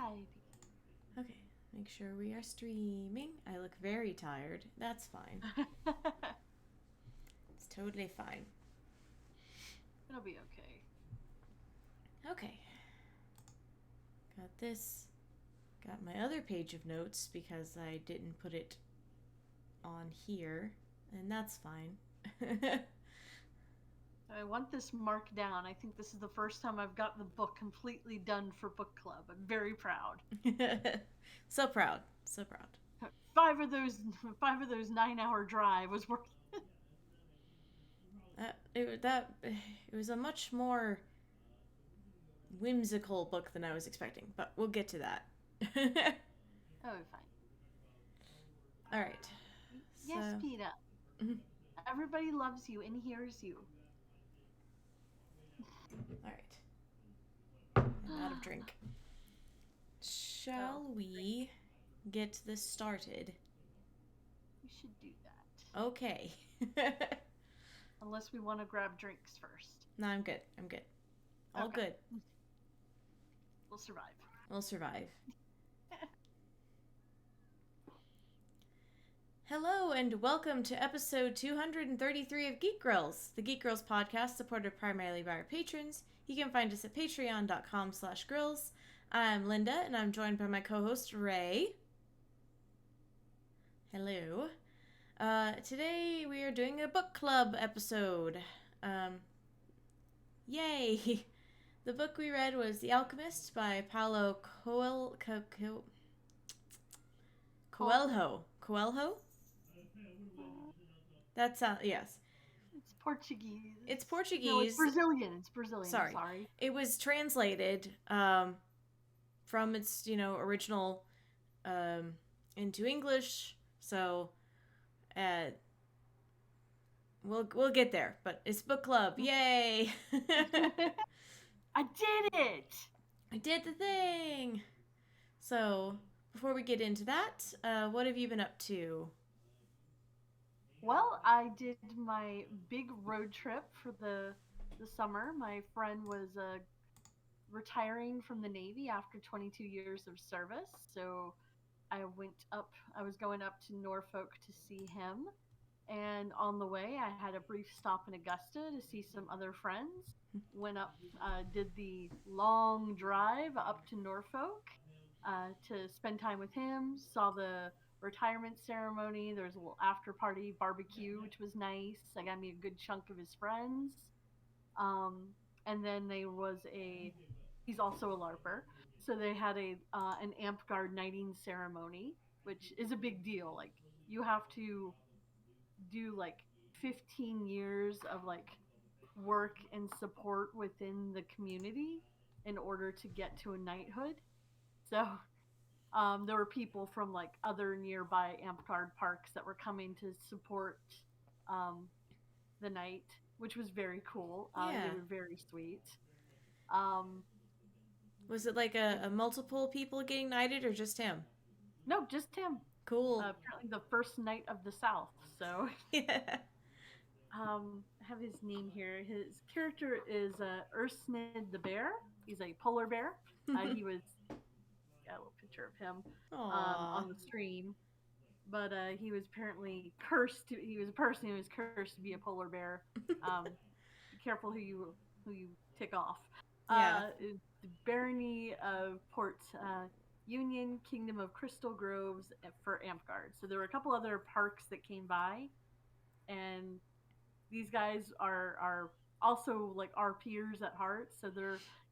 Alrighty. Okay, make sure we are streaming. I look very tired. That's fine. It's totally fine. It'll be okay. Okay. Got this. Got my other page of notes because I didn't put it on here, and that's fine. I want this marked down. I think this is the first time I've got the book completely done for book club. I'm very proud. So proud. So proud. Five of those 9-hour drive was worth it. It was a much more whimsical book than I was expecting, but we'll get to that. Oh, fine. All right. Yes, So, Peter. Everybody loves you and hears you. all right. I'm out of drink. Shall we get this started? We should do that. Okay. Unless we want to grab drinks first. No, I'm good. I'm good. All Okay. good. We'll survive. We'll survive. Hello and welcome to episode 233 of Geek Girls, the Geek Girls podcast supported primarily by our patrons. You can find us at patreon.com/grills. I'm Linda and I'm joined by my co-host Ray. Hello. Today we are doing a book club episode. Yay! The book we read was The Alchemist by Paulo Coelho. Coelho? That's yes. It's Portuguese. It's Portuguese. No, it's Brazilian. It's Brazilian. Sorry. It was translated from its original into English. So we'll get there. But it's book club. Yay! I did it. I did the thing. So before we get into that, what have you been up to? Well, I did my big road trip for the summer. My friend was retiring from the Navy after 22 years of service, so I was going up to Norfolk to see him. And on the way, I had a brief stop in Augusta to see some other friends. Went up, did the long drive up to Norfolk to spend time with him. Saw the retirement ceremony. There was a little after party barbecue, which was nice. I got me a good chunk of his friends. Um, and then he's also a LARPer. So they had an amp guard knighting ceremony, which is a big deal. Like, you have to do like 15 years of like work and support within the community in order to get to a knighthood. So there were people from like other nearby amp guard parks that were coming to support um, the knight, which was very cool. Yeah. They were very sweet. Um, Was it like a multiple people getting knighted or just him? no, just him. Cool. Apparently the first knight of the South. So Yeah. I have his name here. His character is Ursnid the bear. He's a polar bear. He was got a little picture of him on the stream, but he was apparently cursed. He was a person who was cursed to be a polar bear. Be careful who you tick off. Yeah. The barony of Port Union, Kingdom of Crystal Groves for Amtgard. So there were a couple other parks that came by, and these guys are also like RPers at heart. So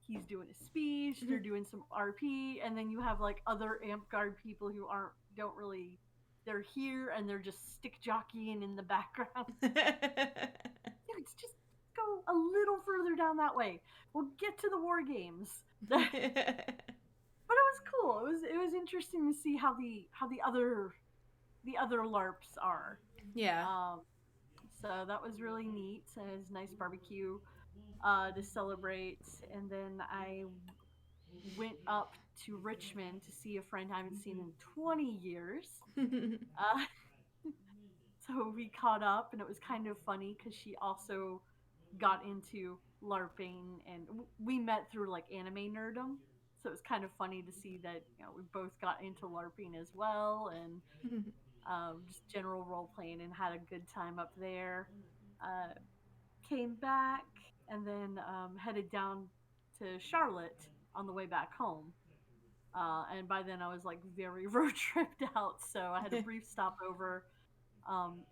he's doing a speech, they're doing some RP, and then you have like other Amtgard people who don't really, they're here and they're just stick jockeying in the background. It's just go a little further down that way. We'll get to the war games. But it was cool. It was interesting to see how the other LARPs are. Yeah. So that was really neat. It was a nice barbecue to celebrate, and then I went up to Richmond to see a friend I haven't seen in 20 years. So we caught up, and it was kind of funny because she also got into LARPing, and we met through like anime nerdom. So it was kind of funny to see that we both got into LARPing as well, and just general role playing, and had a good time up there. Uh, Came back and then headed down to Charlotte on the way back home. And by then I was like very road tripped out, so I had a brief stopover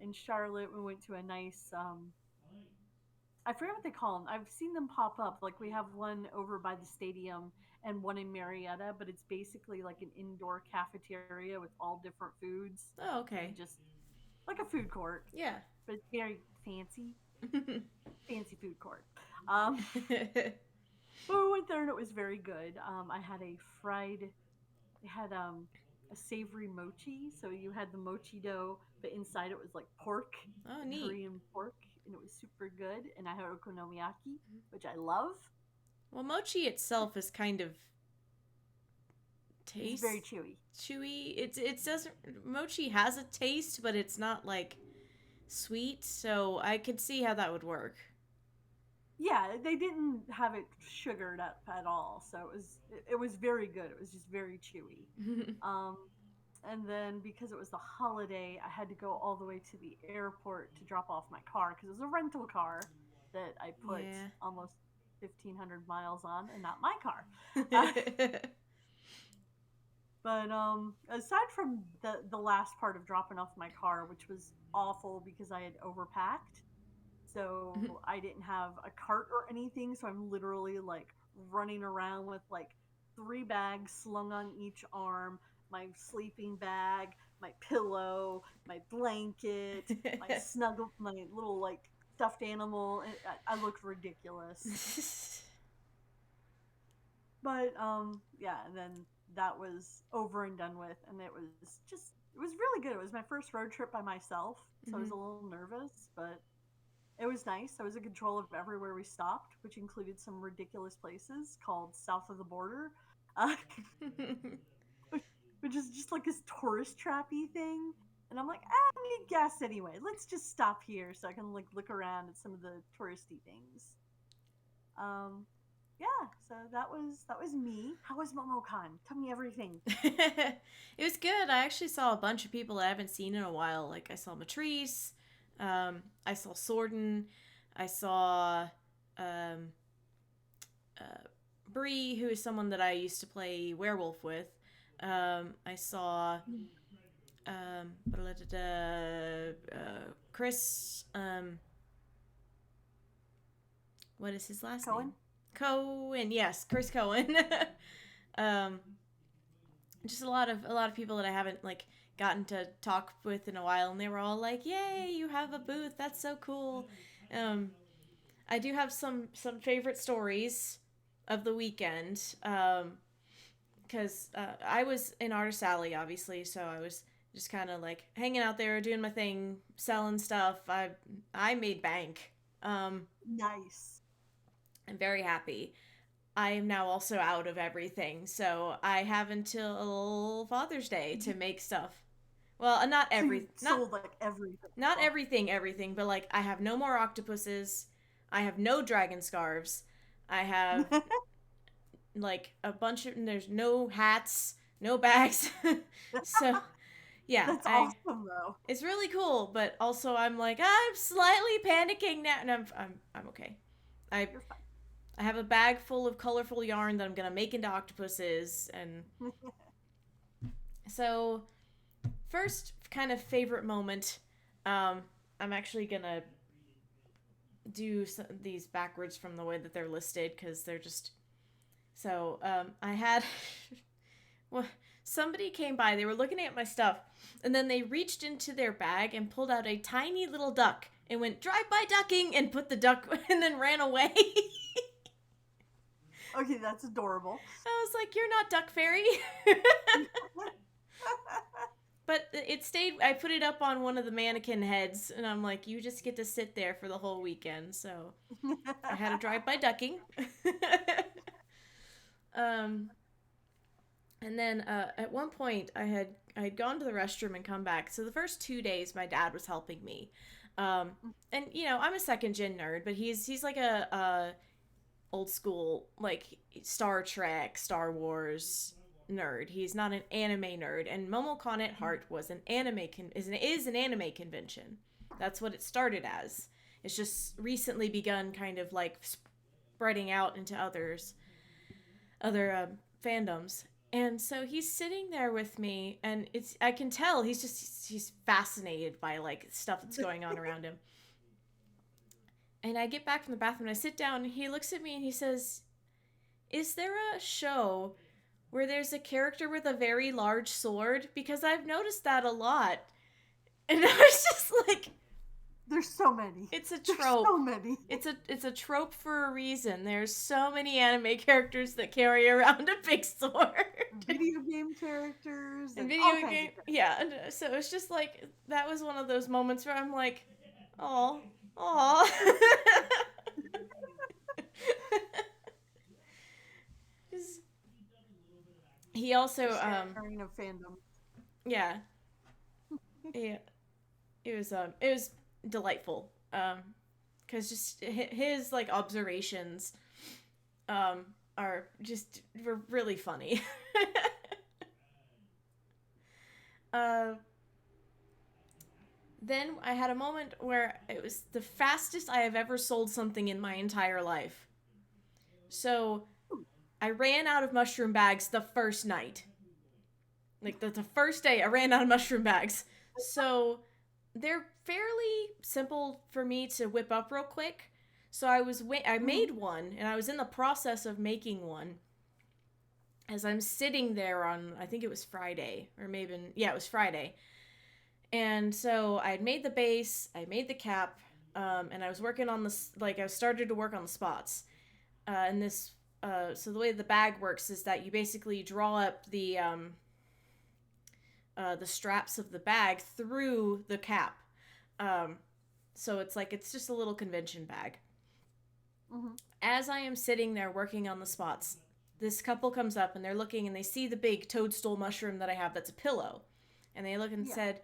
in Charlotte. We went to a nice I forget what they call them. I've seen them pop up. Like we have one over by the stadium and one in Marietta, but it's basically like an indoor cafeteria with all different foods. Oh, okay. And just like a food court. Yeah. But it's very fancy. Fancy food court. But we went there and it was very good. I had a savory mochi. So you had the mochi dough, but inside it was like pork, Oh, neat. Korean pork, and it was super good. And I had okonomiyaki, which I love. Well, mochi itself is kind of It's very chewy. Chewy. It doesn't. Mochi has a taste, but it's not like sweet. So I could see how that would work. Yeah, they didn't have it sugared up at all, so it was very good. It was just very chewy. And then because it was the holiday, I had to go all the way to the airport to drop off my car because it was a rental car that I put almost 1,500 miles on, and not my car. But aside from the last part of dropping off my car, which was awful because I had overpacked. So I didn't have a cart or anything, so I'm literally like running around with like 3 bags slung on each arm, my sleeping bag, my pillow, my blanket, my little like stuffed animal. I looked ridiculous. But yeah, and then that was over and done with, and it was really good. It was my first road trip by myself, so I was a little nervous, but it was nice. I was in control of everywhere we stopped, which included some ridiculous places called South of the Border, which is just like this tourist trappy thing. And I'm like, I need gas anyway. Let's just stop here so I can like look around at some of the touristy things. Yeah, so that was me. How was MomoCon? Tell me everything. It was good. I actually saw a bunch of people that I haven't seen in a while. Like I saw Matrice. I saw Sorden. I saw Bree, who is someone that I used to play werewolf with. I saw Chris. What is his last name? Cohen. Yes, Chris Cohen. Just a lot of people that I haven't like gotten to talk with in a while, and they were all like, "Yay, you have a booth! That's so cool." I do have some favorite stories of the weekend, because I was in Artist Alley, obviously, so I was just kind of like hanging out there, doing my thing, selling stuff. I made bank. Nice. I'm very happy. I am now also out of everything, so I have until Father's Day to make stuff. Well, not everything. Sold like everything. Not everything, but like I have no more octopuses. I have no dragon scarves. I have like a bunch of. There's no hats, no bags. So, yeah, that's awesome though. It's really cool, but also I'm like I'm slightly panicking now, and I'm okay. You're fine. I have a bag full of colorful yarn that I'm gonna make into octopuses, and so first kind of favorite moment. I'm actually gonna do these backwards from the way that they're listed because they're just so. I had well, somebody came by. They were looking at my stuff, and then they reached into their bag and pulled out a tiny little duck and went drive-by ducking and put the duck and then ran away. Okay, that's adorable. I was like, "You're not Duck Fairy." But it stayed. I put it up on one of the mannequin heads, and I'm like, "You just get to sit there for the whole weekend." So I had a drive-by ducking. And then at one point, I had gone to the restroom and come back. So the first 2 days, my dad was helping me. And I'm a second gen nerd, but he's like old school, like, Star Trek, Star Wars nerd. He's not an anime nerd. And MomoCon at heart was an anime is an anime convention. That's what it started as. It's just recently begun kind of like spreading out into other fandoms. And so he's sitting there with me, and I can tell he's fascinated by like stuff that's going on around him. And I get back from the bathroom and I sit down, and he looks at me and he says, "Is there a show where there's a character with a very large sword? Because I've noticed that a lot." And I was just like, there's so many. It's a trope. There's so many. It's a trope for a reason. There's so many anime characters that carry around a big sword. Video game characters. And video game. Yeah. And so it's just like, that was one of those moments where I'm like, aw. He also sharing of fandom. Yeah. Yeah. It was delightful. Cuz just his like observations were really funny. Then I had a moment where it was the fastest I have ever sold something in my entire life. So I ran out of mushroom bags the first night. Like, the first day I ran out of mushroom bags. So they're fairly simple for me to whip up real quick. So I made one, and I was in the process of making one. As I'm sitting there on, I think it was Friday, or maybe, it was Friday. And so I had made the base, I made the cap, and I was working on this, like, I started to work on the spots. So the way the bag works is that you basically draw up the straps of the bag through the cap. So it's just a little convention bag. Mm-hmm. As I am sitting there working on the spots, this couple comes up and they're looking and they see the big toadstool mushroom that I have that's a pillow. And they look and said,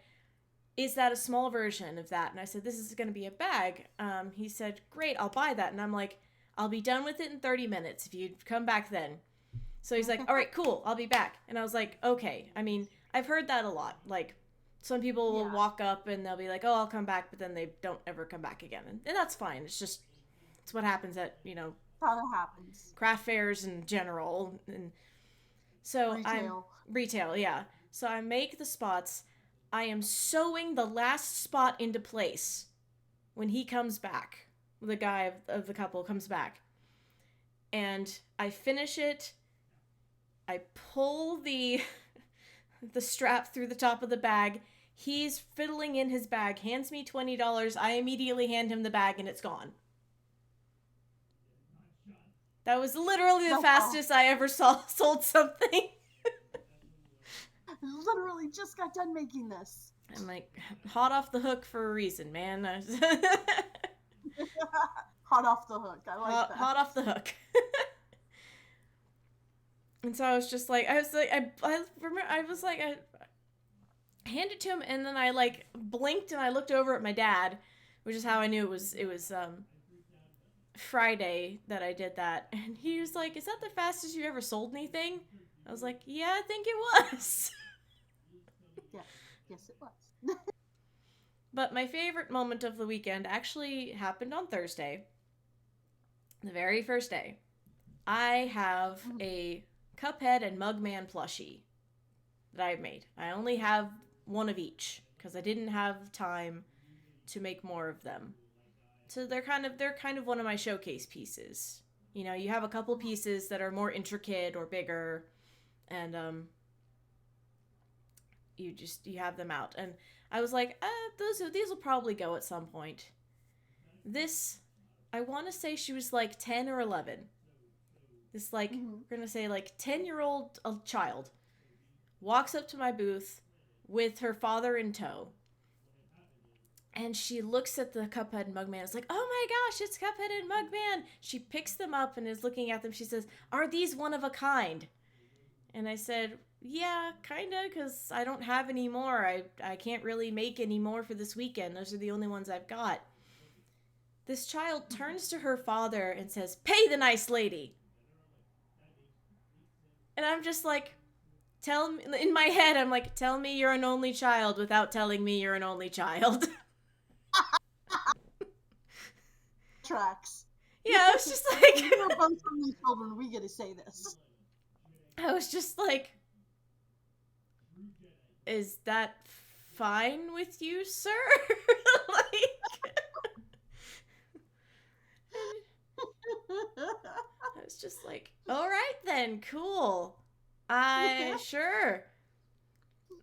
"Is that a small version of that?" And I said, "This is going to be a bag." He said, "Great, I'll buy that." And I'm like, "I'll be done with it in 30 minutes if you come back then." So he's like, "All right, cool, I'll be back." And I was like, okay. I mean, I've heard that a lot. Like, some people will walk up and they'll be like, "Oh, I'll come back," but then they don't ever come back again. And that's fine. It's what happens at, how that happens. Craft fairs in general. And so retail, yeah. So I make the spots. I am sewing the last spot into place when he comes back. The guy of the couple comes back. And I finish it. I pull the strap through the top of the bag. He's fiddling in his bag, hands me $20. I immediately hand him the bag and it's gone. That was literally the fastest I ever sold something. Literally just got done making this. I'm like, hot off the hook for a reason, man. Hot off the hook. I like that. Hot off the hook. And so I was like, I handed it to him, and then I like blinked and I looked over at my dad, which is how I knew it was Friday that I did that. And he was like, "Is that the fastest you ever sold anything?" I was like, "Yeah, I think it was." Yeah. Yes, it was. But my favorite moment of the weekend actually happened on Thursday. The very first day. I have a Cuphead and Mugman plushie that I've made. I only have one of each because I didn't have time to make more of them. So they're kind of one of my showcase pieces. You have a couple pieces that are more intricate or bigger, and you have them out. And I was like, these will probably go at some point. This, I want to say she was like 10 or 11. This, like, we're going to say like 10-year-old child walks up to my booth with her father in tow. And she looks at the Cuphead and Mugman. It's like, "Oh my gosh, it's Cuphead and Mugman." She picks them up and is looking at them. She says, "Are these one of a kind?" And I said, "Yeah, kind of, because I don't have any more. I can't really make any more for this weekend. Those are the only ones I've got." this child turns to her father and says, "Pay the nice lady." And I'm just like, tell me, in my head, I'm like, tell me you're an only child without telling me you're an only child. Tracks. Yeah, I was just like, We're both only children. We get to say this. I was just like, is that fine with you, sir? Like, I was just like, all right then, cool. Sure.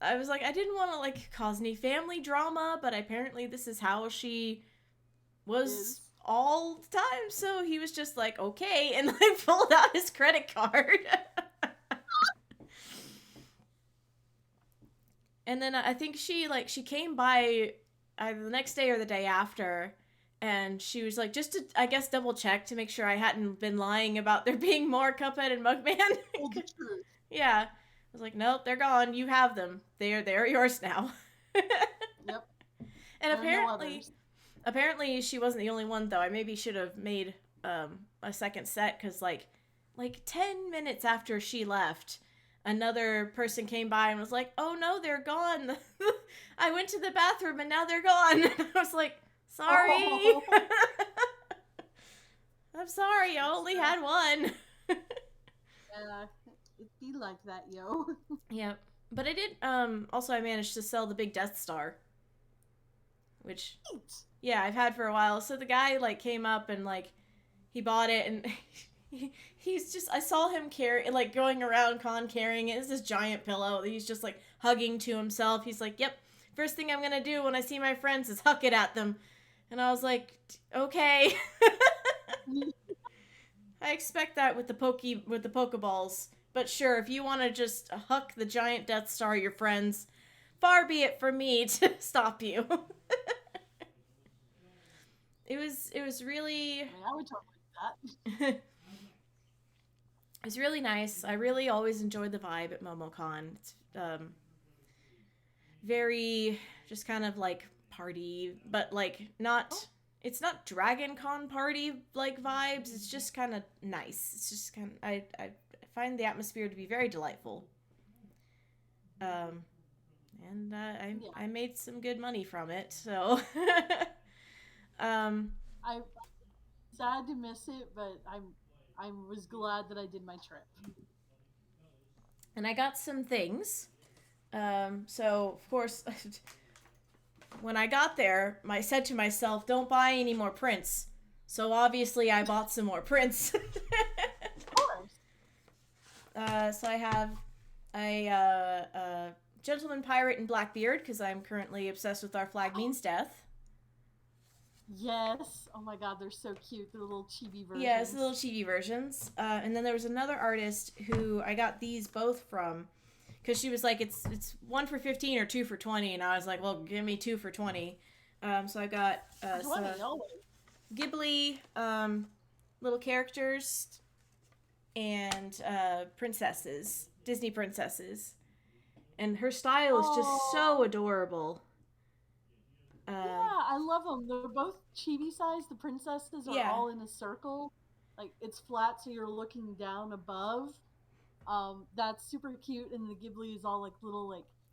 I was like, I didn't want to like cause any family drama, but apparently this is how she was all the time. So he was just like, okay, and like pulled out his credit card. And then I think she came by either the next day or the day after, and she was like, just to, I guess, double check to make sure I hadn't been lying about there being more Cuphead and Mugman. Well, the truth. Yeah. I was like, nope, they're gone. You have them. They're yours now. Yep. And apparently she wasn't the only one, though. I maybe should have made a second set, because like 10 minutes after she left, another person came by and was like, oh no, they're gone. I went to the bathroom and now they're gone. I was like, sorry. Oh. I'm sorry, I only had one. Yeah, it be like that, yo. Yep. But I did, also I managed to sell the big Death Star. Which, yeah, I've had for a while. So the guy, like, came up and, like, he bought it, and he's just, I saw him going around con carrying it. It's this giant pillow that he's just, like, hugging to himself. He's like, yep, first thing I'm gonna do when I see my friends is huck it at them. And I was like, okay. I expect that with the Pokeballs. But sure, if you want to just huck the giant Death Star your friends, far be it from me to stop you. It was really... I mean, I would totally do that. It was really nice. I really always enjoyed the vibe at MomoCon. It's very just kind of like party, but like not... Oh. It's not Dragon Con party like vibes. It's just kind of nice. It's just kind of... I find the atmosphere to be very delightful. And I made some good money from it, so... I'm sad to miss it, but I was glad that I did my trip. And I got some things. So, of course, when I got there, I said to myself, don't buy any more prints. So, obviously, I bought some more prints. Of course. So I have a Gentleman Pirate in Blackbeard, because I'm currently obsessed with Our Flag Means Death. Yes. Oh my god, they're so cute. The little chibi versions. Yeah, it's the little chibi versions. And then there was another artist who I got these both from, because she was like, it's 1 for 15 or 2 for 20, and I was like, well, give me 2 for 20. So I got some Ghibli little characters and princesses, Disney princesses. And her style is just so adorable. Yeah, I love them. They're both chibi size. The princesses are all in a circle. Like, it's flat, so you're looking down above. That's super cute, and the Ghibli is all like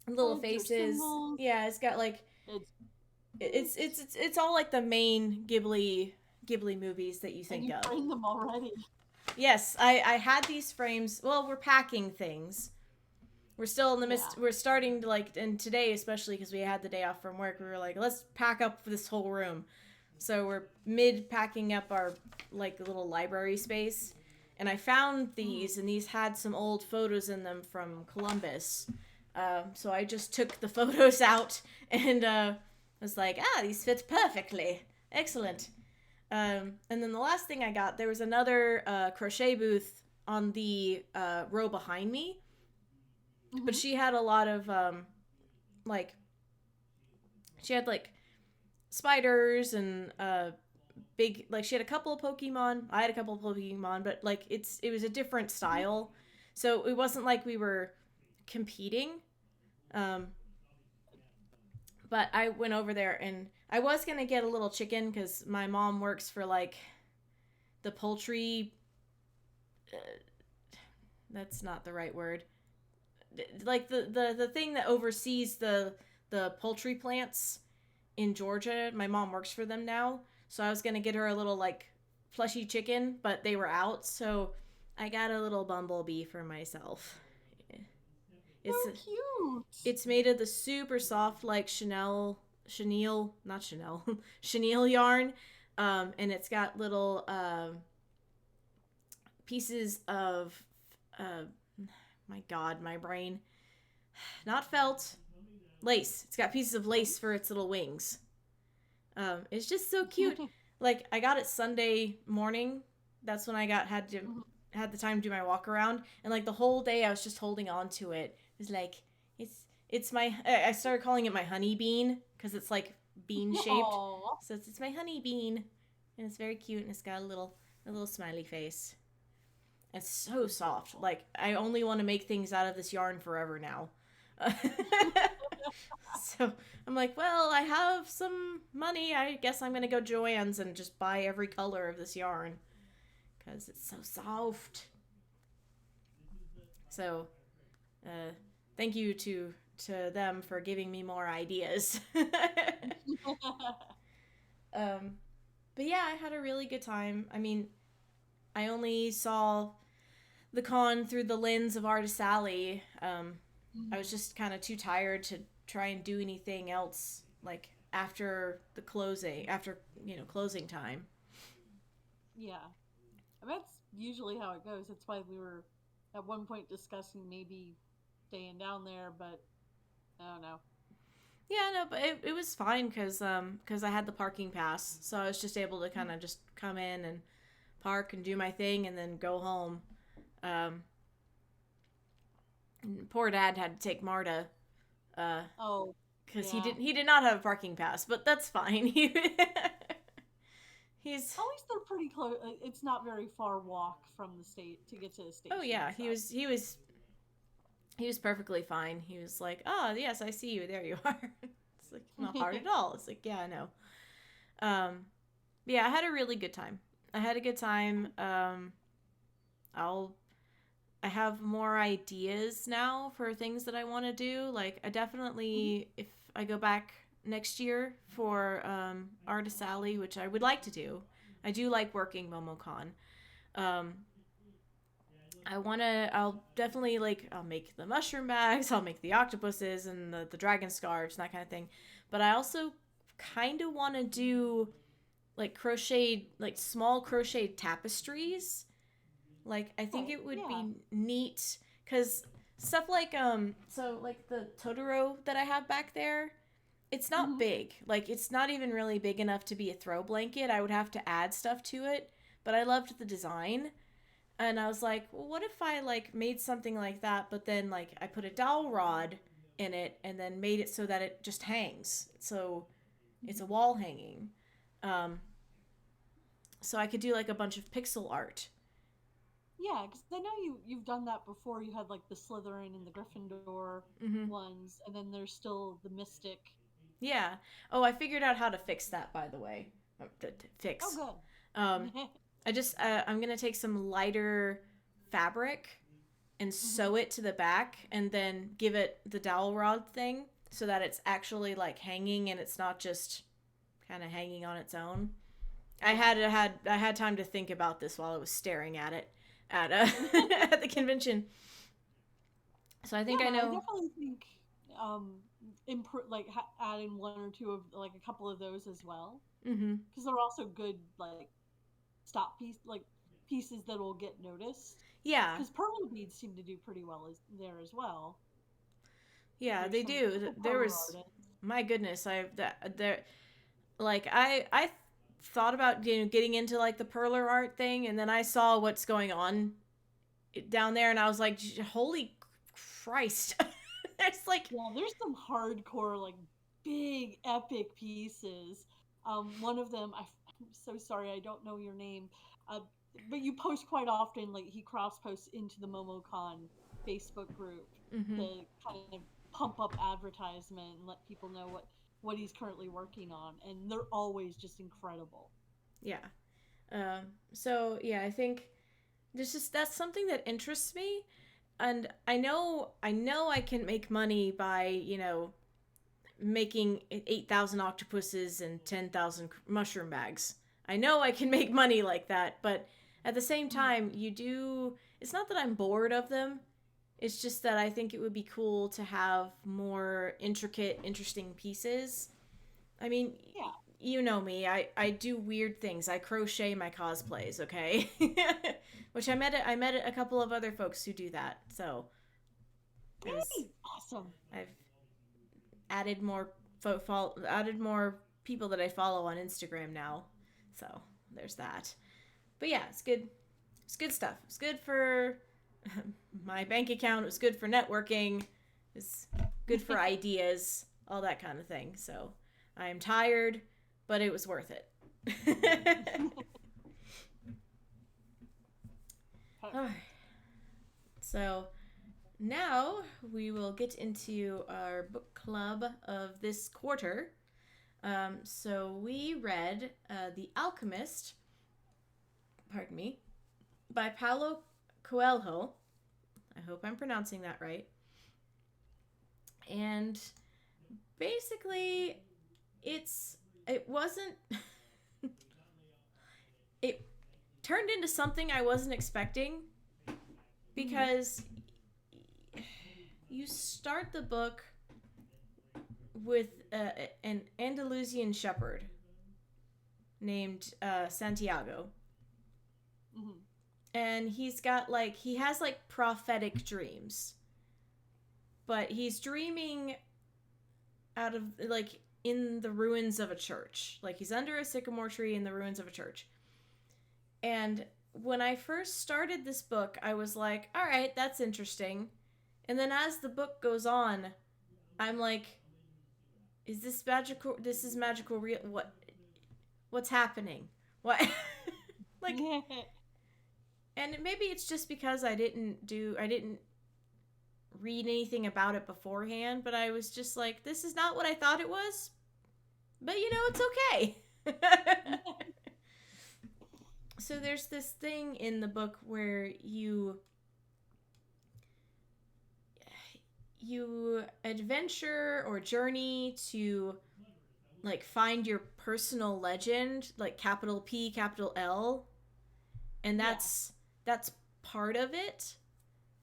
little faces. Yeah, it's got like it's all like the main Ghibli movies that you think of. You framed them already. Yes, I had these frames. Well, we're packing things. We're still in the midst. Yeah. We're starting to like, and today especially because we had the day off from work, we were like, let's pack up this whole room. So we're mid packing up our like little library space, and I found these, and these had some old photos in them from Columbus. So I just took the photos out and was like, these fit perfectly, excellent. And then the last thing I got, there was another crochet booth on the row behind me. Mm-hmm. But she had a lot of, she had, spiders and, big, she had a couple of Pokemon. I had a couple of Pokemon, but, it was a different style. So it wasn't like we were competing. But I went over there and I was gonna get a little chicken because my mom works for like the poultry. Uh, that's not the right word. Like the thing that oversees the poultry plants in Georgia. My mom works for them now, so I was gonna get her a little like plushy chicken, but they were out, so I got a little bumblebee for myself. It's So cute. it's made of the super soft like chenille, not Chanel, chenille yarn, and it's got little pieces of my god, my brain, not felt, lace. It's got pieces of lace for its little wings. It's just so cute. Like I got it Sunday morning. That's when I had the time to do my walk around, and like the whole day I was just holding on to it. It was like it's my. I started calling it my honey bean because it's like bean shaped. Aww. So it's my honey bean, and it's very cute, and it's got a little smiley face. It's so soft. Like I only want to make things out of this yarn forever now. So I'm like, well, I have some money. I guess I'm gonna go Joann's and just buy every color of this yarn because it's so soft. So, thank you to them for giving me more ideas. But yeah, I had a really good time. I mean, I only saw the con through the lens of Artist Alley. I was just kind of too tired to try and do anything else like after closing time. Yeah. I mean, that's usually how it goes. That's why we were at one point discussing maybe staying down there, but I don't know. Yeah, no, but it was fine because I had the parking pass, so I was just able to kind of just come in and park and do my thing and then go home. Poor Dad had to take Marta. Oh, Because yeah. he did not have a parking pass, but that's fine. He's At least they're pretty close. It's not very far walk from the state to get to the station. oh yeah, so. he was perfectly fine. He was like, oh yes, I see you. There you are. It's like not hard at all. It's like yeah, I know. Yeah, I had a really good time. I had a good time. I have more ideas now for things that I want to do. Like I definitely, if I go back next year for Artist Alley, which I would like to do. I do like working MomoCon. I'll definitely I'll make the mushroom bags, I'll make the octopuses and the dragon scarves and that kind of thing. But I also kind of want to do like small crocheted tapestries. Like I think it would be neat because stuff like so like the Totoro that I have back there, it's not big. Like it's not even really big enough to be a throw blanket. I would have to add stuff to it, but I loved the design. And I was like, well, what if I like made something like that, but then like I put a dowel rod in it and then made it so that it just hangs. So it's a wall hanging. So I could do like a bunch of pixel art. Yeah, because I know you've done that before. You had like the Slytherin and the Gryffindor ones, and then there's still the Mystic. Yeah. Oh, I figured out how to fix that, by the way. Fix. Oh, good. I'm gonna take some lighter fabric and sew it to the back, and then give it the dowel rod thing so that it's actually like hanging and it's not just kind of hanging on its own. I had time to think about this while I was staring at it at at the convention. So I think I know. I definitely think adding one or two of like a couple of those as well, because they're also good like pieces that will get noticed. Yeah, because pearl beads seem to do pretty well there as well. Yeah, they do. There was my goodness, I thought about getting into like the perler art thing, and then I saw what's going on down there, and I was like, holy Christ. It's like there's some hardcore like big epic pieces. One of them, I'm so sorry I don't know your name, but you post quite often, like he cross posts into the MomoCon Facebook group to kind of pump up advertisement and let people know what he's currently working on, and they're always just incredible. Yeah. So yeah, I think that's something that interests me, and I know I can make money by making 8,000 octopuses and 10,000 mushroom bags. I know I can make money like that, but at the same time, it's not that I'm bored of them. It's just that I think it would be cool to have more intricate, interesting pieces. I mean, Yeah. you know me. I do weird things. I crochet my cosplays, okay? Which I met a couple of other folks who do that. So Awesome. I've added more added more people that I follow on Instagram now. So there's that. But yeah, it's good. It's good stuff. It's good for my bank account. It was good for networking. It's good for ideas, all that kind of thing. So I'm tired, but it was worth it. Alright. So now we will get into our book club of this quarter. So we read The Alchemist, pardon me, by Paulo Coelho. I hope I'm pronouncing that right. And basically, it wasn't... it turned into something I wasn't expecting, because you start the book with an Andalusian shepherd named Santiago. Mm-hmm. And he has prophetic dreams. But he's dreaming out of, in the ruins of a church. Like, he's under a sycamore tree in the ruins of a church. And when I first started this book, I was like, all right, that's interesting. And then as the book goes on, I'm like, is this magical? This is magical real? What's happening? What? And maybe it's just because I didn't read anything about it beforehand, but I was just like, this is not what I thought it was. But it's okay. So there's this thing in the book where you adventure or journey to find your personal legend, capital P, capital L. And that's part of it.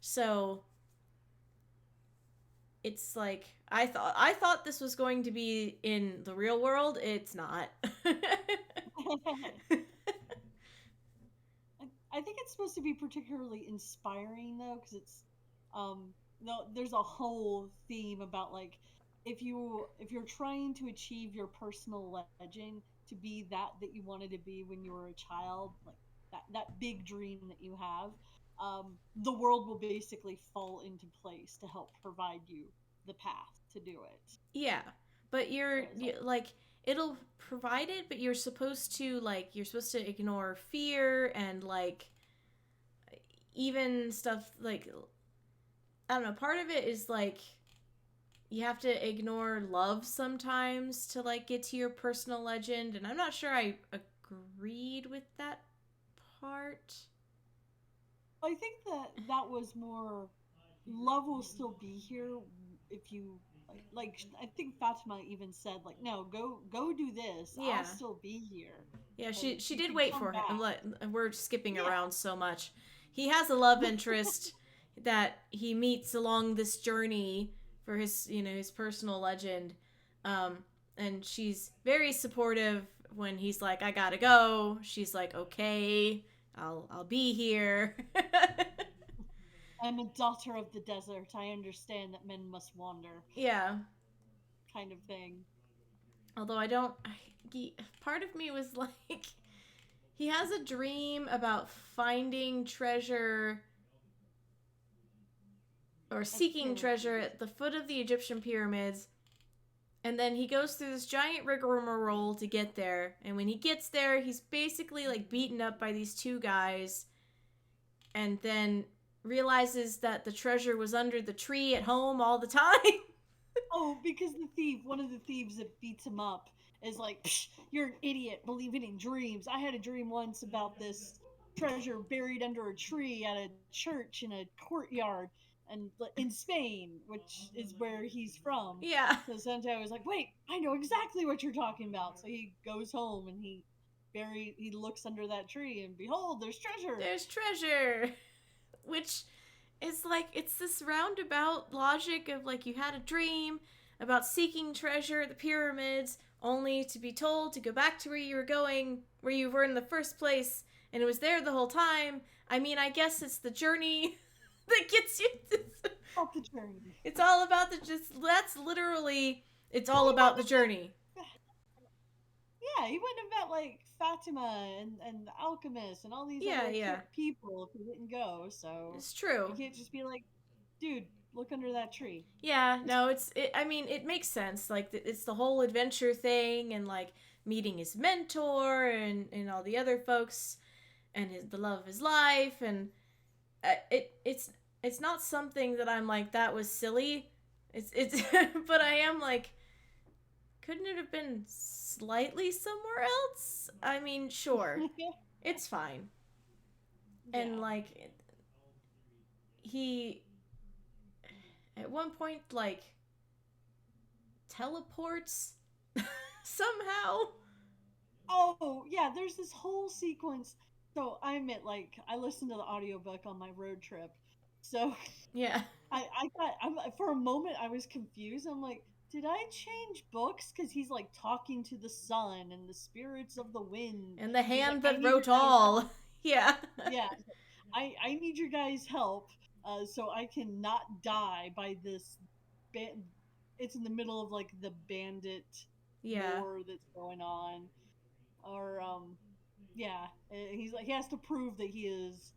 So it's I thought this was going to be in the real world. It's not. I think it's supposed to be particularly inspiring though, because it's there's a whole theme about if you're trying to achieve your personal legend, to be that you wanted to be when you were a child, that big dream that you have, the world will basically fall into place to help provide you the path to do it. Yeah, but it'll provide it, but you're supposed to ignore fear and even stuff I don't know, part of it is you have to ignore love sometimes to get to your personal legend, and I'm not sure I agreed with that part. I think that was more, love will still be here if you I think Fatima even said no, go do this. Yeah. I'll still be here. Yeah, she did wait for him. We're skipping around so much. He has a love interest that he meets along this journey for his his personal legend, and she's very supportive when he's like, I gotta go. She's like, okay, I'll be here. I'm a daughter of the desert. I understand that men must wander. Yeah. Kind of thing. Although part of me was he has a dream about finding treasure or seeking treasure at the foot of the Egyptian pyramids. And then he goes through this giant rigmarole to get there. And when he gets there, he's basically beaten up by these two guys. And then realizes that the treasure was under the tree at home all the time. Oh, because one of the thieves that beats him up is like, "Psh, you're an idiot believing in dreams. I had a dream once about this treasure buried under a tree at a church in a courtyard and in Spain, which is where he's from." Yeah. So Santiago was like, "Wait, I know exactly what you're talking about." So he goes home and he looks under that tree and behold, there's treasure. There's treasure. Which is like, it's this roundabout logic of like, you had a dream about seeking treasure at the pyramids, only to be told to go back to where you were going, where you were in the first place, and it was there the whole time. I mean, I guess it's the journey that gets you About the journey. It's all about that's literally, it's all about the journey. Yeah, he wouldn't have met like Fatima and the Alchemist and all these other people if he didn't go. So it's true. You can't just be like, dude, look under that tree. Yeah, no, I mean, it makes sense. Like, it's the whole adventure thing, and like meeting his mentor and all the other folks, and the love of his life, and it's not something that I'm like, that was silly. It's but I am like, couldn't it have been slightly somewhere else? I mean, sure. It's fine. Yeah. And like, he at one point like teleports somehow. Oh, yeah, there's this whole sequence. So I admit, like, I listened to the audiobook on my road trip. So yeah. I thought, for a moment I was confused. I'm like, did I change books? Because he's like talking to the sun and the spirits of the wind. And the hand that wrote all. Yeah. Yeah. I need your guys' help so I can not die by this. It's in the middle of like the bandit war that's going on. Or, yeah. He's like, he has to prove that he is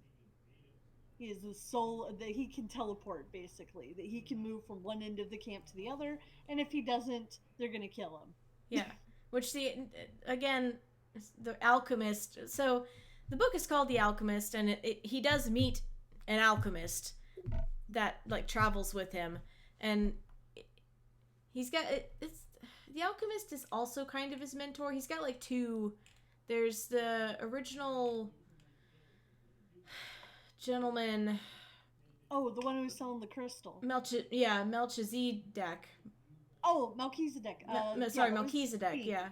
the soul, that he can teleport, basically, that he can move from one end of the camp to the other, and if he doesn't, they're gonna kill him. Yeah, which again, the alchemist. So the book is called The Alchemist, and he does meet an alchemist that like travels with him, and he's got it's the alchemist is also kind of his mentor. He's got like two. There's the original gentleman. Oh, the one who was selling the crystal. Melchizedek. Oh, Melchizedek. Melchizedek. Yeah,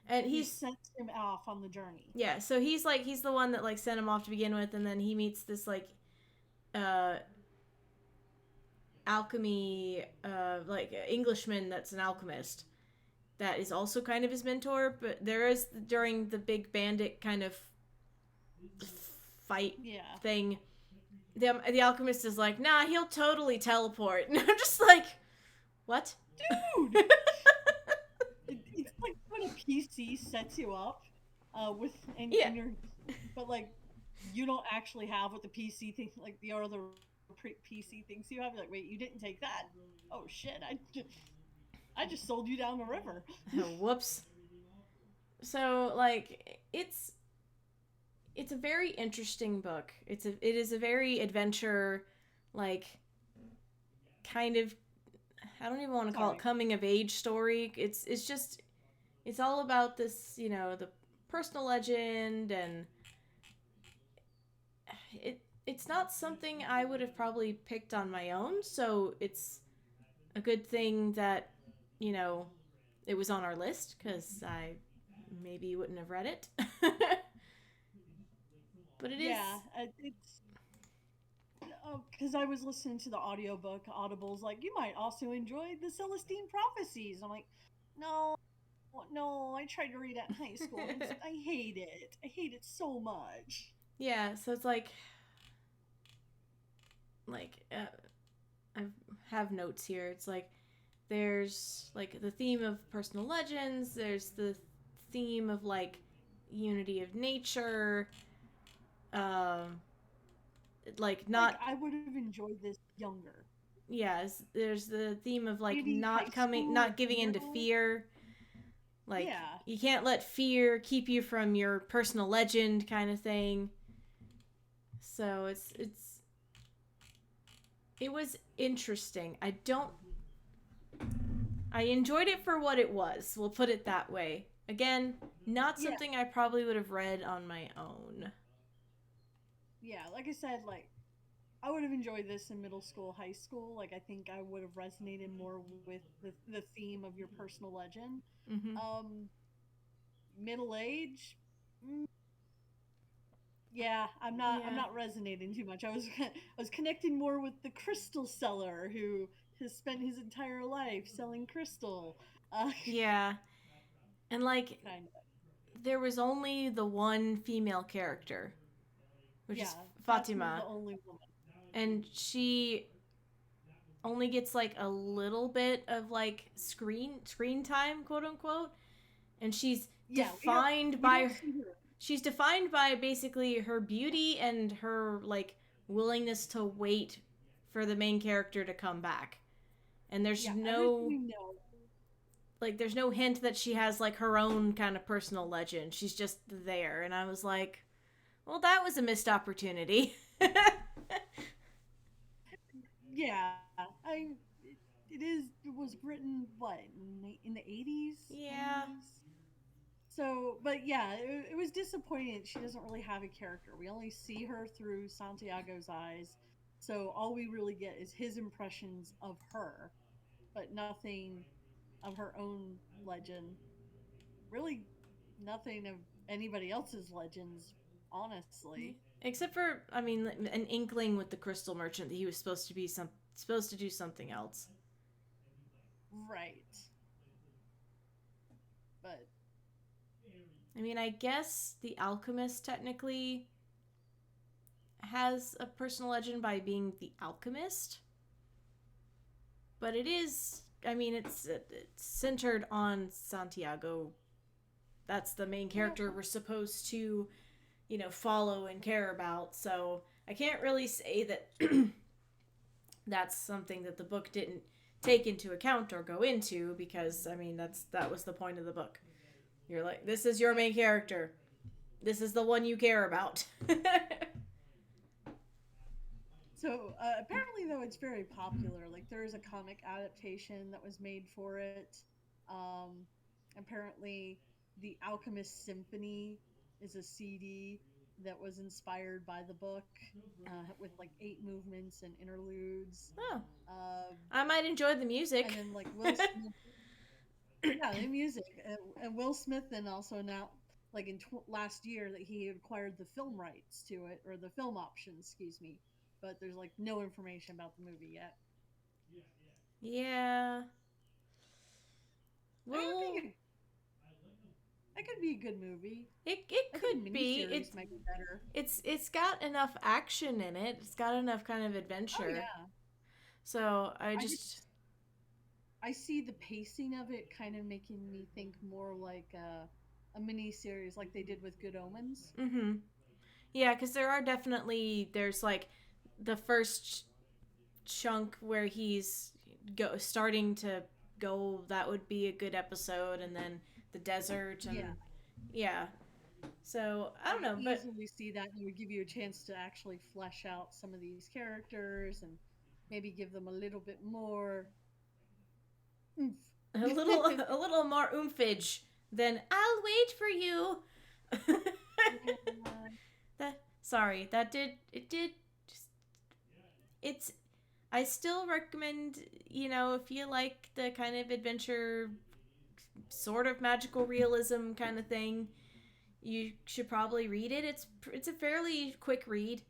and he sent him off on the journey. Yeah, so he's the one that like sent him off to begin with, and then he meets this like, alchemy, like Englishman that's an alchemist, that is also kind of his mentor. But there is, during the big bandit kind of fight thing, the alchemist is like, nah, he'll totally teleport. And I'm just like, what? Dude! It's like when a PC sets you up with, and you're, but like, you don't actually have what the PC thinks, like the other PC thinks you have. You're like, wait, you didn't take that? Oh shit, I just sold you down the river. Whoops. So like, it's a very interesting book. It is a very adventure, like, kind of, I don't even want to call it coming of age story. It's all about this, the personal legend, and it's not something I would have probably picked on my own, so it's a good thing that, it was on our list, because I maybe wouldn't have read it. But it is. Yeah, it's because I was listening to the audiobook. Audible's like, you might also enjoy the Celestine Prophecies. I'm like, no, I tried to read it in high school. I hate it. I hate it so much. Yeah, so it's like I have notes here. It's like, there's like the theme of personal legends. There's the theme of like unity of nature. Like not. Like, I would have enjoyed this younger. Yes, there's the theme of like not giving into fear. Like, you can't let fear keep you from your personal legend, kind of thing. So it was interesting. I enjoyed it for what it was. We'll put it that way. Again, not something I probably would have read on my own. Yeah, like I said, like I would have enjoyed this in middle school, high school. Like I think I would have resonated more with the theme of your personal legend. Mm-hmm. Um, Middle age, mm, yeah, I'm Yeah. not resonating too much. I was connecting more with the crystal seller who has spent his entire life selling crystal. Uh, Yeah. And, like, kind of. there was only the one female character, which Yeah, is Fatima, Fatima. the only woman. And she only gets, like, a little bit of, like, screen time, quote unquote. And she's Yeah, defined we don't by see her. she's defined by basically her beauty and her, like, willingness to wait for the main character to come back. And there's Yeah, everything no we know. there's no hint that she has, like, her own kind of personal legend. She's just there. And I was like, well, that was a missed opportunity. Yeah, I it was written what in the 80s, Yeah. 90s. So, but yeah, it was disappointing. She doesn't really have a character. We only see her through Santiago's eyes. So all we really get is his impressions of her, but nothing of her own legend. Really, nothing of anybody else's legends, honestly. Except for, I mean, an inkling with the crystal merchant that he was supposed to do something else. Right. But I mean, I guess the alchemist technically has a personal legend by being the alchemist. But it is, I mean, it's centered on Santiago. That's the main character we're supposed to, follow and care about. So I can't really say that that's something that the book didn't take into account or go into, because I mean that was the point of the book. You're like, this is your main character. This is the one you care about. so apparently, though, it's very popular. Like there is a comic adaptation that was made for it. Um, Apparently, the Alchemist Symphony is a CD that was inspired by the book, with like 8 movements and interludes. Oh, Uh, I might enjoy the music. and then like Will Smith, yeah, the music, and Will Smith then also now like in last year that he acquired the film rights to it, or the film options, excuse me. But there's like no information about the movie yet. Yeah. I don't Well, think that could be a good movie. it I think could be. miniseries might be better. It's got enough action in it. It's got enough kind of Oh adventure. yeah, So I I just I see the pacing of it kind of making me think more like a mini series, like they did with Good Omens. mm-hmm. Yeah, because there's like the first chunk where he's starting to go. That would be a good episode, and then the desert and Yeah, yeah. So I don't know, I but easily see that, and it would give you a chance to actually flesh out some of these characters and maybe give them a little bit more oomph. a little more oomph than "I'll wait for you." Yeah. That sorry, that did it did just it's I still recommend, if you like the kind of adventure, sort of magical realism kind of thing, you should probably read it. It's a fairly quick read.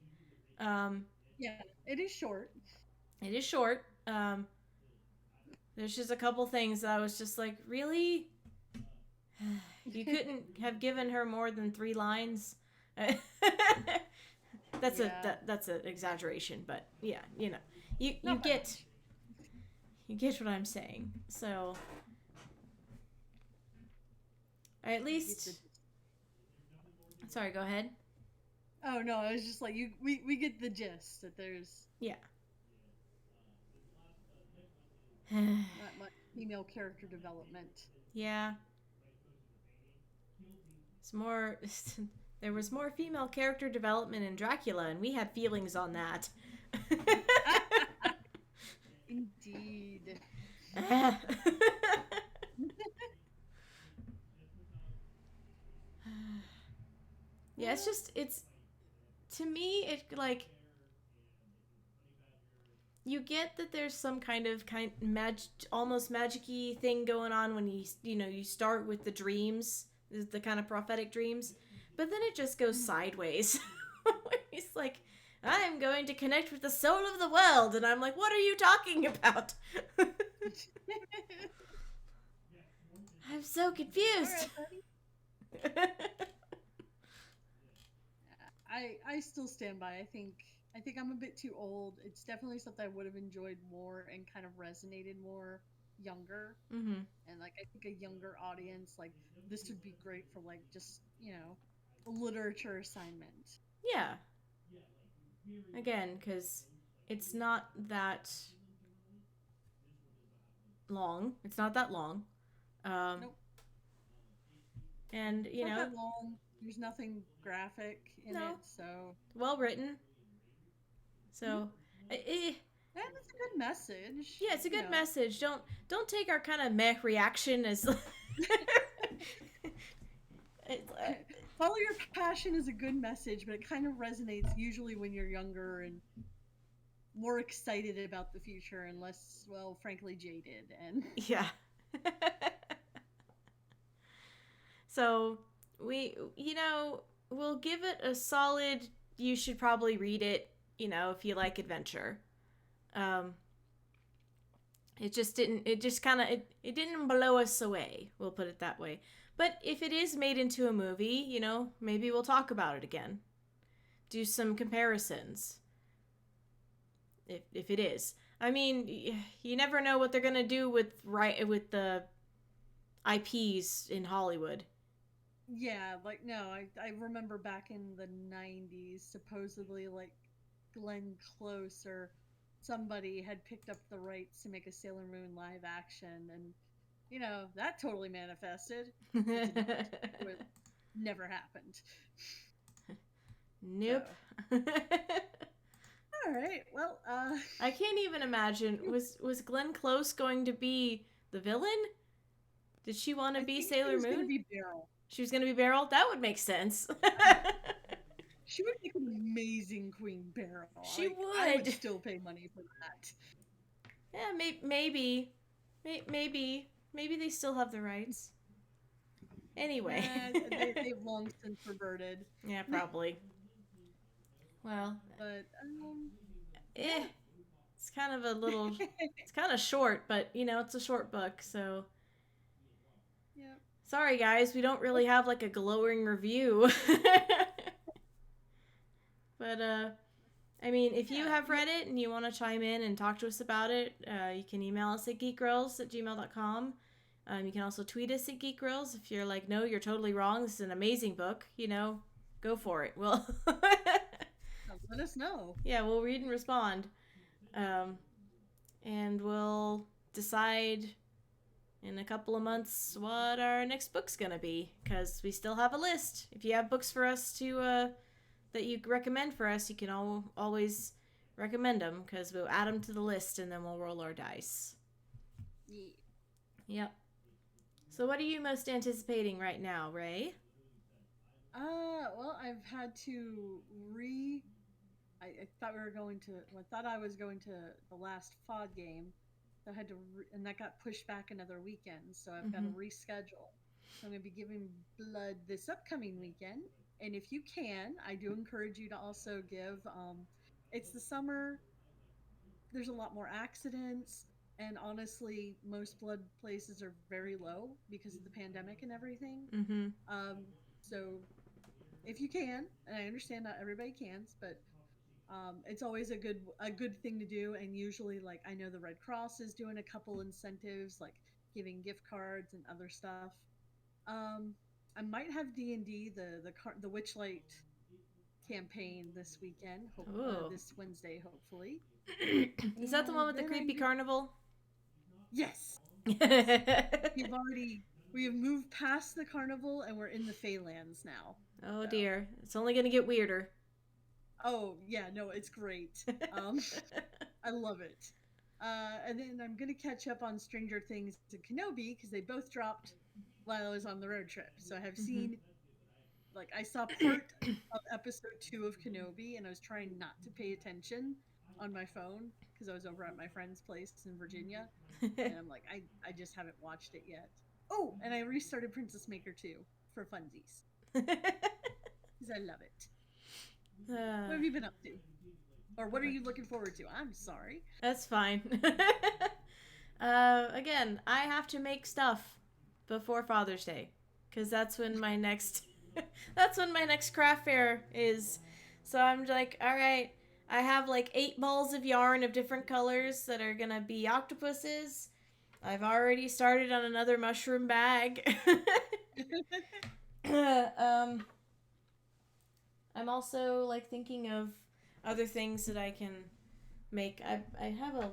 Um, Yeah, it is short. it is short. There's just a couple things that I was just like, really? You couldn't have given her more than 3 lines? Yeah. That's an exaggeration, but yeah, you Not by get much. you get what I'm saying. So I at least sorry, go ahead. Oh no, I was just like we get the gist that there's Yeah. not much female character development. Yeah. It's more there was more female character development in Dracula, and we had feelings on that. Indeed. it's to me it like you get that there's some almost magic-y thing going on when you start with the dreams, the kind of prophetic dreams, but then it just goes sideways. He's like, I'm going to connect with the soul of the world, and I'm like, what are you talking about? I'm so confused. All right, I still stand by. I think I'm a bit too old. It's definitely something I would have enjoyed more and kind of resonated more younger. Mm-hmm. And like I think a younger audience, like this would be great for like just, a literature assignment. Yeah. Again, because it's not that long. It's not that long. Nope. And, It's not that long. There's nothing graphic in it, so well written. So, and it's a good message. Yeah, it's a good message. Don't take our kind of meh reaction as Follow your passion is a good message, but it kind of resonates usually when you're younger and more excited about the future and less, well, frankly, jaded. And yeah. So we'll give it a solid. You should probably read it. If you like adventure. It didn't blow us away. We'll put it that way. But if it is made into a movie, maybe we'll talk about it again. Do some comparisons. If it is. I mean, you never know what they're going to do with the IPs in Hollywood. Yeah, like, no, I remember back in the 90s, supposedly, like, Glenn Close or somebody had picked up the rights to make a Sailor Moon live action, and that totally manifested. It never happened. Nope. So. All right. Well, I can't even imagine. Was Glenn Close going to be the villain? Did she want to be Sailor Moon? She was going to be Beryl. She was going to be Beryl? That would make sense. She would make an amazing Queen Beryl. She would. I would still pay money for that. Yeah, maybe they still have the rights. Anyway. They've long since reverted. Yeah, probably. Well. But, it's kind of a little... It's kind of short, but, it's a short book, so... Yeah. Sorry, guys, we don't really have, like, a glowing review. But, I mean, if you have read it and you want to chime in and talk to us about it, you can email us at geekgirls@gmail.com. You can also tweet us at geekgirls if you're like, no, you're totally wrong. This is an amazing book. Go for it. Well, let us know. Yeah, we'll read and respond. And we'll decide in a couple of months what our next book's going to be, because we still have a list. If you have books for us to... that you recommend for us, you can always recommend them, because we'll add them to the list and then we'll roll our dice. Yeah. Yep. So what are you most anticipating right now, Ray? Well, I've had to I thought I was going to the last FOD game. So I had to, and that got pushed back another weekend. So I've got to reschedule. So I'm going to be giving blood this upcoming weekend. And if you can, I do encourage you to also give. It's the summer. There's a lot more accidents. And honestly, most blood places are very low because of the pandemic and everything. Mm-hmm. So if you can, and I understand not everybody can, but it's always a good thing to do. And usually, like, I know the Red Cross is doing a couple incentives, like giving gift cards and other stuff. I might have D&D, the Witchlight campaign this weekend, this Wednesday, hopefully. Is that the one with the creepy carnival? Yes. We have moved past the carnival and we're in the Feylands now. Oh dear, it's only gonna get weirder. Oh yeah, no, it's great. I love it. And then I'm gonna catch up on Stranger Things and Kenobi because they both dropped while I was on the road trip. So I have seen Like I saw part of episode 2 of Kenobi, and I was trying not to pay attention on my phone because I was over at my friend's place in Virginia, and I'm like, I just haven't watched it yet. Oh, and I restarted Princess Maker 2 for funsies because I love it. What have you been up to? Or what are you looking forward to? I'm sorry. That's fine. Again, I have to make stuff before Father's Day because that's when my next craft fair is. So I'm like, all right, I have like 8 balls of yarn of different colors that are gonna be octopuses. I've already started on another mushroom bag. I'm also like thinking of other things that I can make. I have a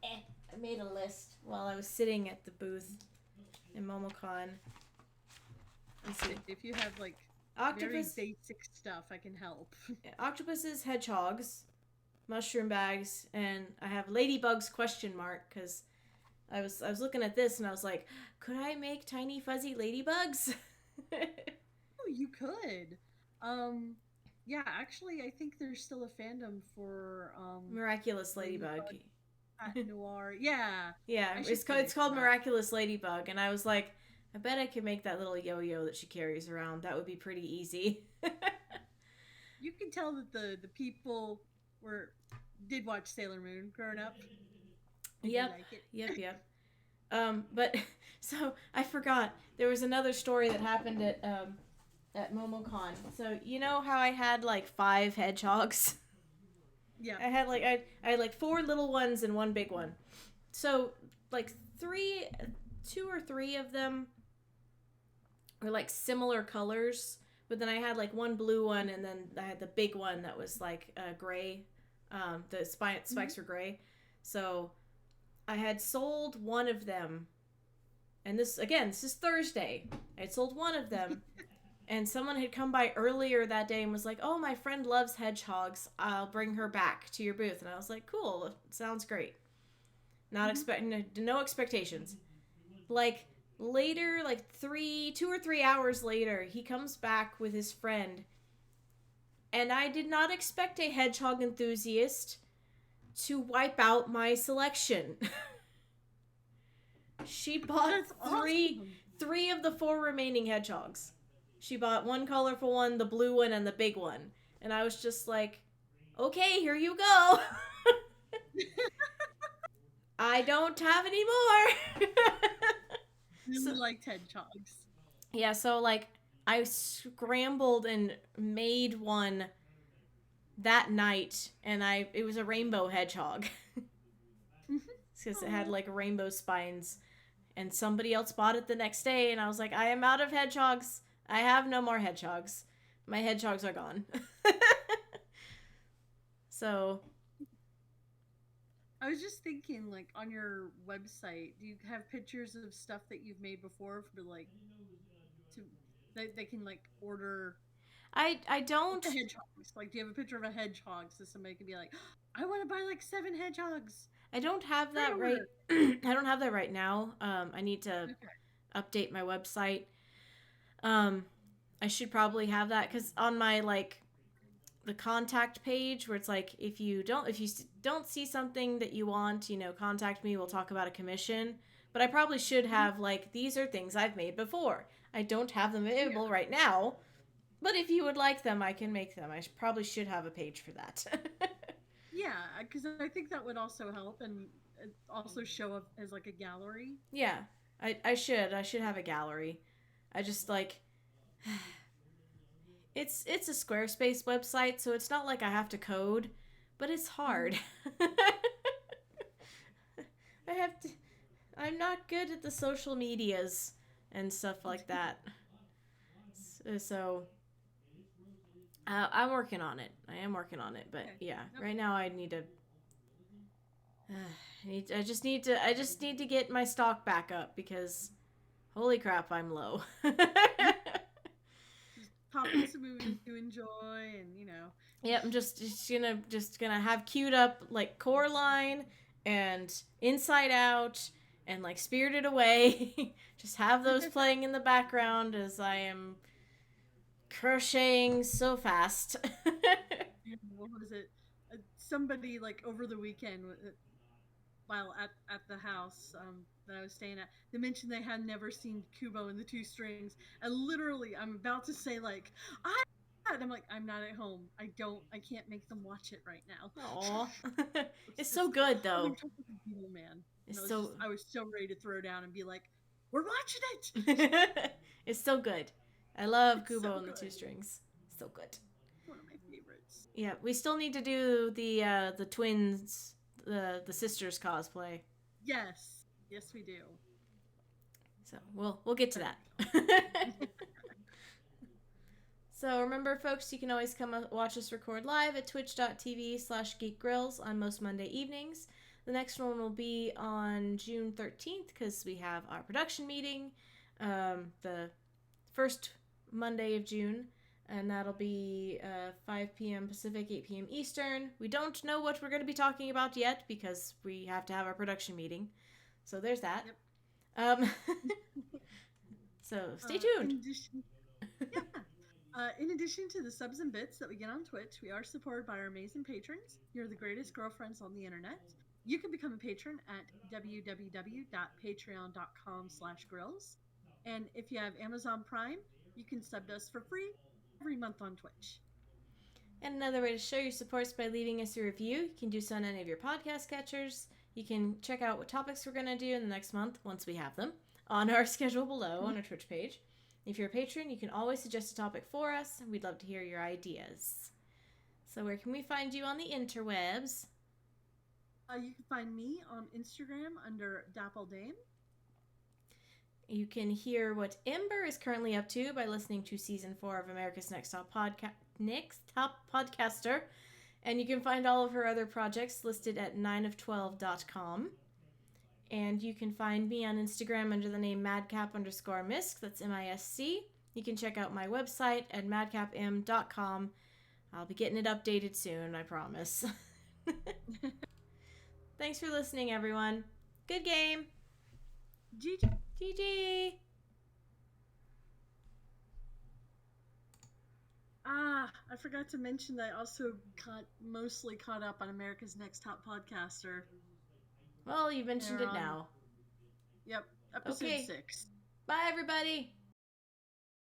I made a list while I was sitting at the booth in MomoCon. If you have like very basic stuff, I can help. Octopuses, hedgehogs, mushroom bags, and I have ladybugs ? Because I was looking at this and I was like, could I make tiny fuzzy ladybugs? Oh, you could. Yeah, actually, I think there's still a fandom for Miraculous Ladybug. Noir. Yeah. Yeah, it's called Miraculous Ladybug, and I was like, I bet I could make that little yo-yo that she carries around. That would be pretty easy. You can tell that the people did watch Sailor Moon growing up. Yep. Yep. But so I forgot there was another story that happened at MomoCon. So you know how I had like 5 hedgehogs? Yeah. I had like 4 little ones and 1 big one. So like 2 or 3 of them were like similar colors, but then I had like 1 blue one, and then I had the big one that was like gray. The spikes were gray. So I had sold one of them, and this is Thursday. I had sold one of them. And someone had come by earlier that day and was like, oh, my friend loves hedgehogs. I'll bring her back to your booth. And I was like, cool. Sounds great. Not expecting, no expectations. Like, later, like 2 or 3 hours later, he comes back with his friend. And I did not expect a hedgehog enthusiast to wipe out my selection. She bought three of the 4 remaining hedgehogs. She bought 1 colorful one, the blue one, and the big one. And I was just like, okay, here you go. I don't have any more. You liked hedgehogs. Yeah, so like I scrambled and made one that night, and it was a rainbow hedgehog. Because it had like rainbow spines. And somebody else bought it the next day, and I was like, I am out of hedgehogs. I have no more hedgehogs. My hedgehogs are gone. So I was just thinking, like, on your website, do you have pictures of stuff that you've made before for like they can like order? I don't. The hedgehogs. Like, do you have a picture of a hedgehog so somebody can be like, I want to buy like 7 hedgehogs? I don't have that right. I don't have that right now. I need to update my website. I should probably have that because on my like the contact page where it's like if you don't see something that you want, contact me. We'll talk about a commission. But I probably should have like these are things I've made before. I don't have them available right now, but if you would like them, I can make them. I probably should have a page for that. Yeah, because I think that would also help and also show up as like a gallery. Yeah, I should have a gallery. I just like it's a Squarespace website, so it's not like I have to code, but it's hard. I'm not good at the social medias and stuff like that. So I'm working on it. I am working on it, but yeah, right now I need to. I just need to get my stock back up because, holy crap, I'm low. Pop in some movies to enjoy, and Yeah, I'm just gonna have queued up like Coraline and Inside Out and like Spirited Away. Just have those playing in the background as I am crocheting so fast. What was it? Somebody like over the weekend while at the house that I was staying at, they mentioned they had never seen Kubo and the Two Strings, and literally, I'm about to say like, I'm like, I'm not at home. I can't make them watch it right now. Aw. It's It's so just, good, I'm though. in trouble with evil man. And It's so... I was so ready to throw down and be like, we're watching it. It's so good. I love It's so Kubo and the Two good. Strings. So good. One of my favorites. Yeah, we still need to do the twins, the sisters cosplay. Yes, yes, we do. So we'll get to that. So remember, folks, you can always come watch us record live at twitch.tv/geekgrills on most Monday evenings. The next one will be on June 13th because we have our production meeting, the first Monday of June, and that'll be 5 p.m. Pacific, 8 p.m. Eastern. We don't know what we're going to be talking about yet because we have to have our production meeting. So there's that. Yep. So stay tuned. In addition to the subs and bits that we get on Twitch, we are supported by our amazing patrons. You're the greatest girlfriends on the internet. You can become a patron at www.patreon.com/grills. And if you have Amazon Prime, you can sub to us for free every month on Twitch. And another way to show your support is by leaving us a review. You can do so on any of your podcast catchers. You can check out what topics we're going to do in the next month, once we have them, on our schedule below on our Twitch page. If you're a patron, you can always suggest a topic for us, and we'd love to hear your ideas. So where can we find you on the interwebs? You can find me on Instagram under DappleDame. You can hear what Ember is currently up to by listening to Season 4 of America's Next Top Podcaster. And you can find all of her other projects listed at 9of12.com. And you can find me on Instagram under the name madcap_misc. That's MISC. You can check out my website at madcapm.com. I'll be getting it updated soon, I promise. Thanks for listening, everyone. Good game. GG. GG. I forgot to mention that I also mostly caught up on America's Next Top Podcaster. Well, you mentioned it now. Yep, episode 6. Bye, everybody.